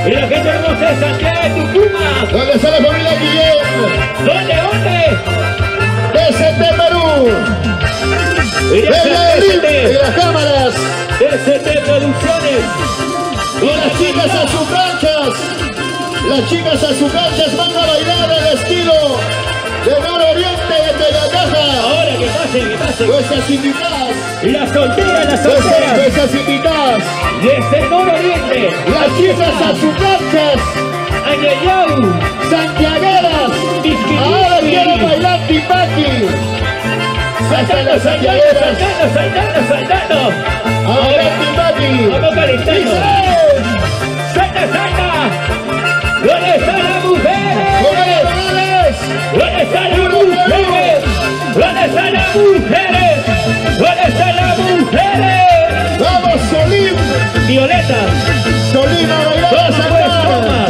Y la gente hermosa de Santiago de Tucumán. ¿Dónde está la familia Guillén? ¿Dónde? DCT Perú. Y De la Elite y las cámaras. DCT Producciones. Y las chicas a sus canchas. Las chicas a sus canchas van a bailar el estilo de Nororiente de Tegacaja. Ahora que pase. Nuestras invitadas. Las solteras. Nuestras invitadas. Desde el Nororiente. Las chicas a sus canchas. Ayayau. Santiagueras. Ahora quieren bailar tipaki. Saltando. Ahora tipaki. Vamos calentando. Salta. ¿Dónde están las mujeres? ¿Dónde están las mujeres? ¿Dónde están las mujeres? ¿Dónde están las mujeres? Vamos, Solim. Violeta. Solim a bailar a Toma.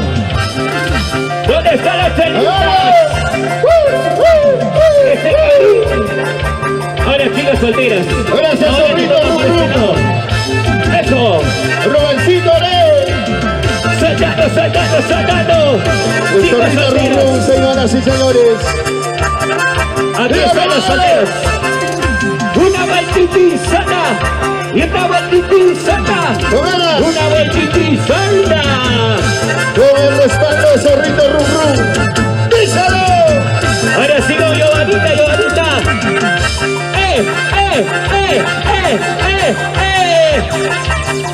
¿Dónde están las chelitas? Ahora chicas solteras. Gracias, Sobrito Rucruco. Eso. Robencito Leo. Saltando. El Chicas Sobrito solteras. Rucruco, señoras y señores. Aquí están las solteras. Una vueltitizada. Y otra vueltitizada. Tomadas. Una vueltitizada. Con el respaldo de Zorrito Rucruco. ¡Díselo! Ahora sigo Giovanita.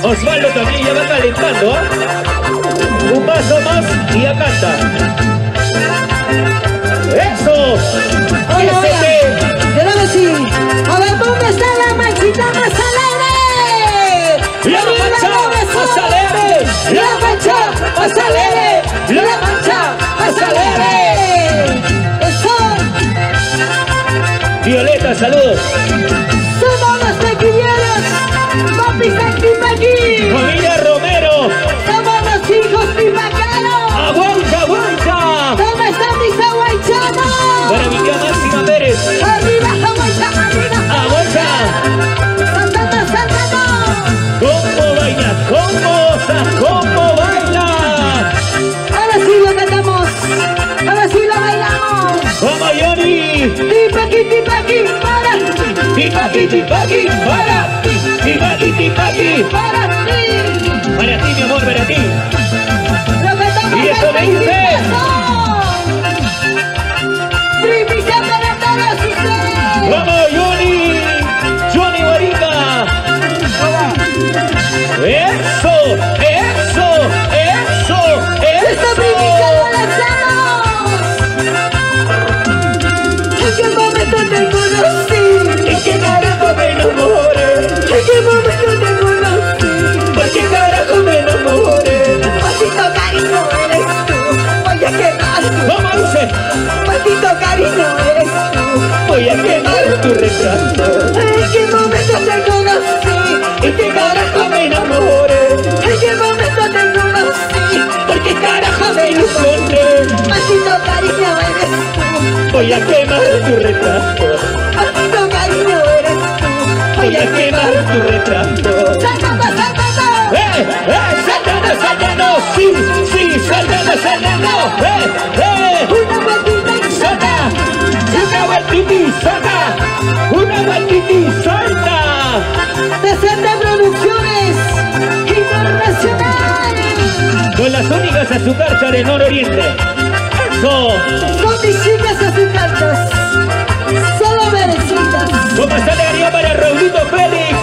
Osvaldo también ya va calentando, ¿eh? Un paso más y ya canta. ¡Eso! Oye, claro que sí. A ver, ¿dónde está la manchita más alegre? ¡La mancha más alegre! ¡La mancha más alegre! ¡La mancha más alegre! ¡Eso! Violeta, saludos. ¡Somos los tequilleros! ¡Papi Santipaquí! Familia Romero. ¡Somos los hijos tipacanos! ¡Aguanta! ¿Dónde están mis aguaychanos? Para mi tía Máxima Pérez. ¡Arriba, aguaycha, arriba! ¡Aguanta! ¡Saltando! ¿Cómo baila? ¿Cómo baila? Ahora sí lo cantamos. Ahora sí lo bailamos. ¡Vamos, Johnny! Tipaki, para. ¡Tipaki, para! ¡Tipaki! Para ti. Para ti, mi amor, para ti. Lo cantamos. Y eso me dice. Primicia para todos ustedes. ¡Vamos, Johnny Guarica! ¡Eso! Esta primicia la lanzamos. ¿En qué momento te conocí? ¿En qué carajo me enamoré? ¿En qué momento te conocí? ¿Por qué carajo me enamoré? Maldito cariño eres tú. Voy a quemar tu. ¿Cómo dice? Maldito cariño eres tú. Voy a quemar tu retrato. ¿En qué momento te conocí? ¿En qué carajo me enamoré? ¿En qué momento te conocí? ¿Por qué carajo me ilusioné? Maldito cariño eres tú. Voy a quemar tu retrato. Maldito cariño eres tú. Voy a quemar tu retrato. ¡Saltando! ¡Saltando! ¡Sí! ¡Saltando! Una vueltita y ¡Salta! ¡Una vueltita y salta! DCT Producciones Internacional. Con las únicas azucarchas de Nororiente. ¡Eso! Con mis chicas a sus cartas. Solo merecidas. ¿Cómo está la alegría para Raulito Félix?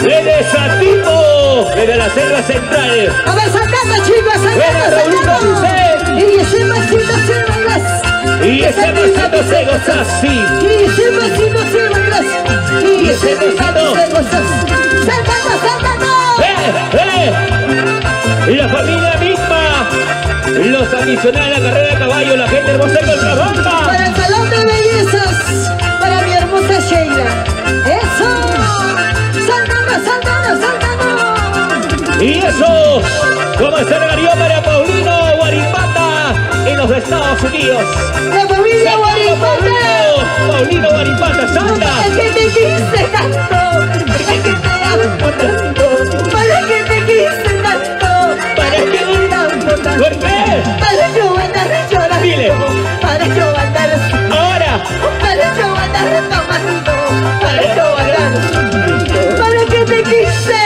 Desde Satipo, desde la selva central. A ver, saltando chicos, Buena, Raulito dice. Y ese masito se bailas. Y ese besito se goza así. Y ese masito se bailas. Y ese masito se gozas. Saltando. La familia misma. Los aficionados a la carrera de caballo, la gente hermosa de Contrabanda. Para el salón de bellezas, para mi hermosa Sheila. ¡Eso! ¡Saltando! Y eso, como está el garión para Paulino Guaripata en los Estados Unidos. La familia Guaripata. Paulino Guaripata, salta. ¿Para qué te quise tanto? ¿Para qué te amo tanto? ¿Para qué te quise tanto? ¿Para qué te amo Para yo andar tomando, para yo andar. Para que te quise,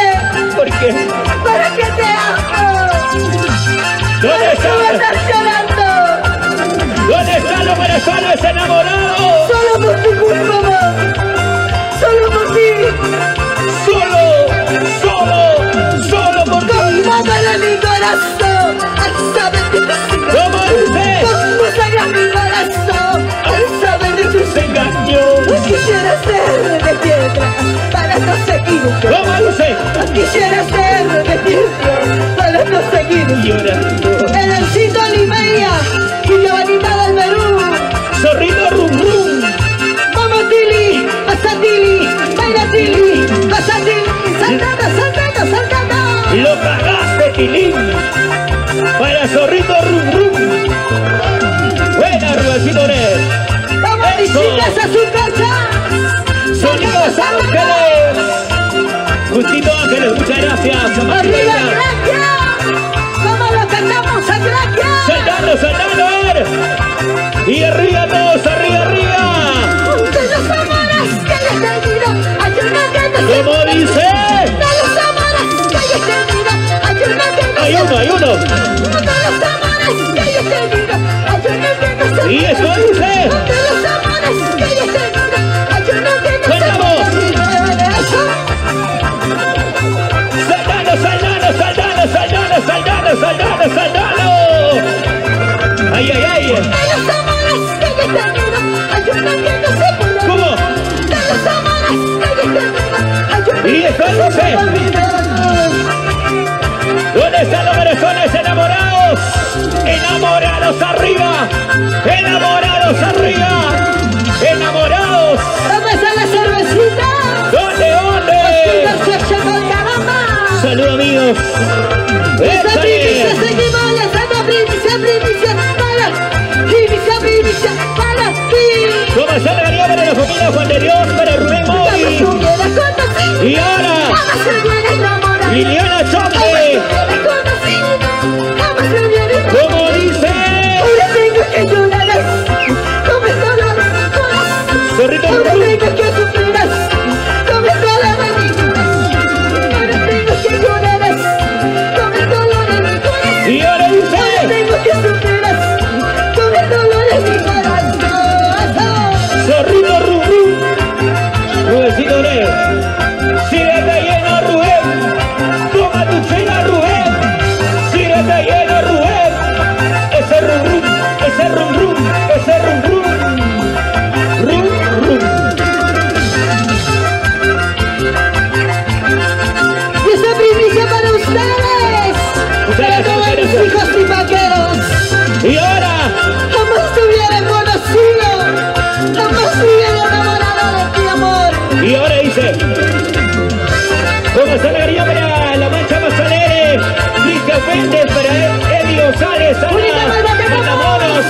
¿Por qué? para que te amo. ¿Dónde Para yo andar están? llorando. ¿Dónde están los corazones enamorados? Solo por tu culpa, amor. Solo por ti. Solo por ti. Mámala mi corazón. Al saber que te sigo. ¿Cómo dice? Como sangra mi corazón. Al saber de tus Se engañó. Quisiera ser de piedra para no seguirte. ¿Cómo dice? Quisiera ser de piedra para no seguirte. Llorando. El Elcito Oliveira y Giovanni del Perú. Zorrito rum rum. Vamos Tili, pasa Tili, baila Tili, pasa Tili, saltando, saltando, saltando. Lo cagaste, Tilín. Para Zorrito rum rum. Buena, Rubacito Red. Vamos mis Eso. chicas a su casa. Sonidos Ángeles. Justito Ángeles, muchas gracias. Arriba Gracia. Vamos lo cantamos a Gracia. Saltando, saltando, a ver. Y arriba todos, arriba, arriba. De los amores que yo he tenido, hay uno que no se ¿Cómo dice? De los amores que yo he tenido, hay uno que no Hay se uno, hay uno. De los amores que yo he tenido, hay uno que no se Y eso dice. De los amores que yo he tenido, hay uno que no se Cantamos. Eso. Saltando, saltando, saltando, saltando, saltando, saltando, saltando. Ay, ay, ay. De los amores que yo he tenido, hay uno que no se puede. ¿Cómo? De los amores que yo he tenido, hay uno Y eso dice. ¿Dónde están los corazones enamorados? Enamorados arriba. Enamorados arriba. Enamorados. ¿Dónde está la cervecita? ¿Dónde, dónde? Saludos amigos. Esta primicia ¡Échale! seguimos lanzando primicia para ti. ¿Cómo está la galería para la familia Juan de Dios, para Rubén Jamás Moy? hubiera conocido, Y ahora, jamás me hubiera enamorado, Liliana jamás Choque. hubiera conocido, jamás me hubiera enamorado. ¿Cómo dice? Ahora tengo que llorar, como el dolor de mi corazón. Zorrito Ahora Rum. tengo que sufrir, como el dolor de mi corazón. Ahora tengo que llorar, como el dolor de mi corazón. Y ahora Ahora dice. tengo que sufrir, como el dolor de mi corazón. Zorrito Rum Rum. Rubéncito Ore. Sírete lleno, Rubén. Toma tu chela, Rubén. Sírete lleno, Rubén. Ese rum rum, ese rum rum, ese rum rum. Rum rum. Y esta primicia para ustedes, para todos mis hijos y vaqueros. Y ahora, Jamás te hubiera conocido, jamás me hubiera enamorado de ti, amor. y ahora dice. ¿Cómo está la galería para la mancha más alegre? Cristian Fuentes para Eddie González, Ana Matamoros.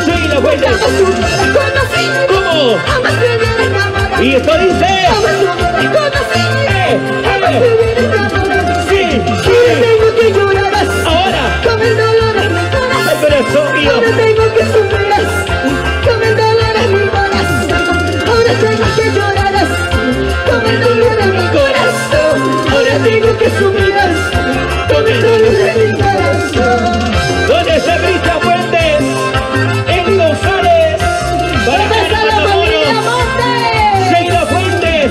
Sí, la Fuentes. Jamás me hubiera conocido, ¿Cómo? jamás me hubiera enamorado. Y esto dice. Jamás me hubiera conocido, jamás me hubiera enamorado. Sí, Ahora sí. tengo que llorar, Ahora, como el dolor de mi el corazón. corazón mío. Ahora tengo que sufrir, como el dolor de mi corazón. Ahora tengo que llorar, como el dolor de mi corazón. Ahora tengo que sufrir, como el dolor de mi corazón. ¿Dónde está Cristian Fuentes? Eddie González. Para ¿Dónde está Ana la familia Matamoros. Montes? Sheila Fuentes.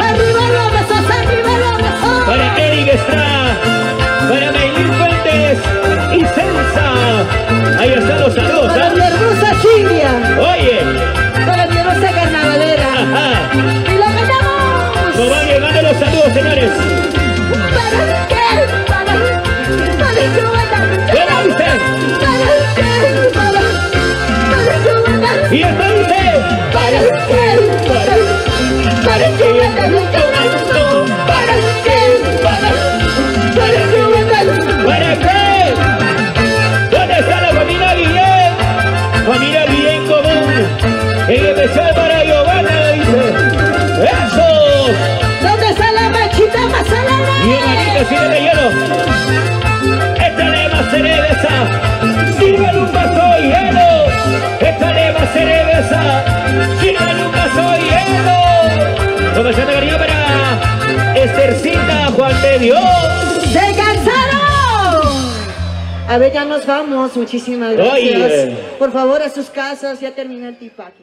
Arriba los besos, arriba los besos. Para Eric Estrada. Para Meilín Fuentes. Y Celsa. Ahí están los saludos, Para mi ¿ah? hermosa Silvia, Oye. para mi hermosa carnavalera. Ajá. Y lo cantamos. Nos van llegando los saludos, señores. ¿Para qué? Para yo andar ¿Cómo dice? para yo andar. Y esto dice. ¿Para qué? Para yo andar llorando. ¿Para qué? Para yo andar. ¿Para qué? ¿Dónde está la familia Guillén? Familia Guillén común. En especial para Giovanna, dice. ¡Eso! ¿Dónde está la machita más Y un alegre? anillo sigue de hielo. Échale más cerveza. Sírvele un vaso de hielo. Échale más cerveza. de Dios. ¡Se cansaron! A ver, ya nos vamos. Muchísimas gracias. Oye. Por favor, a sus casas. Ya termina el tipaje.